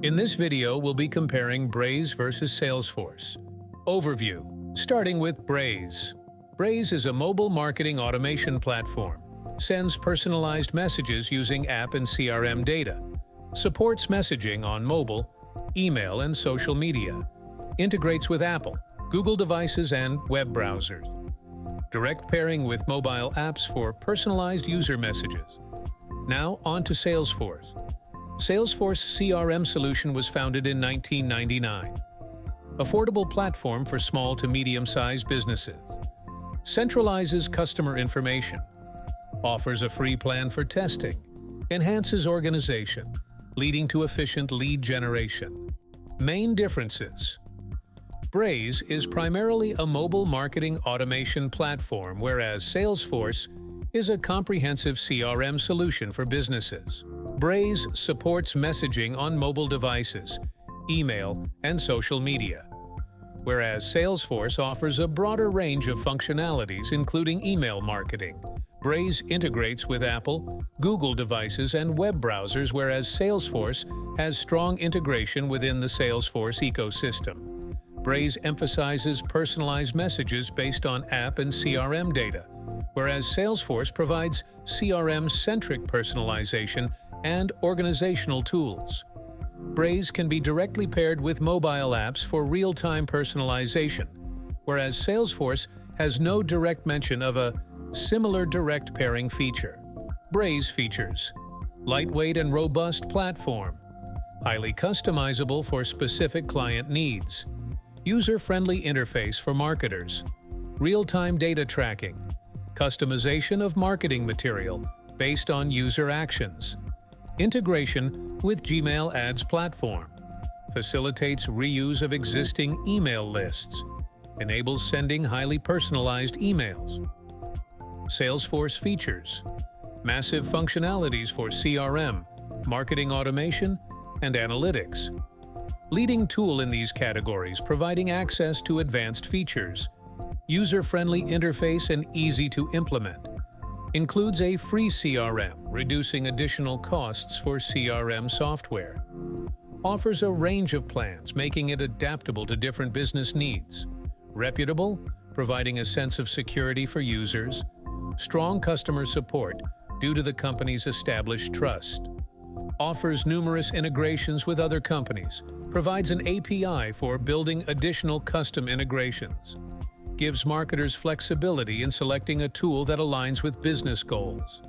In this video, we'll be comparing Braze versus Salesforce. Overview, starting with Braze. Braze is a mobile marketing automation platform, sends personalized messages using app and CRM data, supports messaging on mobile, email, and social media, integrates with Apple, Google devices, and web browsers. Direct pairing with mobile apps for personalized user messages. Now on to Salesforce. Salesforce CRM solution was founded in 1999. Affordable platform for small to medium-sized businesses. Centralizes customer information. Offers a free plan for testing. Enhances organization, leading to efficient lead generation. Main differences. Braze is primarily a mobile marketing automation platform, whereas Salesforce is a comprehensive CRM solution for businesses. Braze supports messaging on mobile devices, email, and social media, whereas Salesforce offers a broader range of functionalities, including email marketing. Braze integrates with Apple, Google devices, and web browsers, whereas Salesforce has strong integration within the Salesforce ecosystem. Braze emphasizes personalized messages based on app and CRM data, whereas Salesforce provides CRM-centric personalization and organizational tools. Braze can be directly paired with mobile apps for real-time personalization, whereas Salesforce has no direct mention of a similar direct pairing feature. Braze features: lightweight and robust platform, highly customizable for specific client needs, user-friendly interface for marketers, real-time data tracking, customization of marketing material based on user actions, integration with Gmail Ads platform, facilitates reuse of existing email lists, enables sending highly personalized emails. Salesforce features: massive functionalities for CRM, marketing automation, and analytics. Leading tool in these categories, providing access to advanced features. User-friendly interface and easy to implement. Includes a free CRM, reducing additional costs for CRM software. Offers a range of plans, making it adaptable to different business needs. Reputable, providing a sense of security for users. Strong customer support due to the company's established trust. Offers numerous integrations with other companies. Provides an API for building additional custom integrations. Gives marketers flexibility in selecting a tool that aligns with business goals.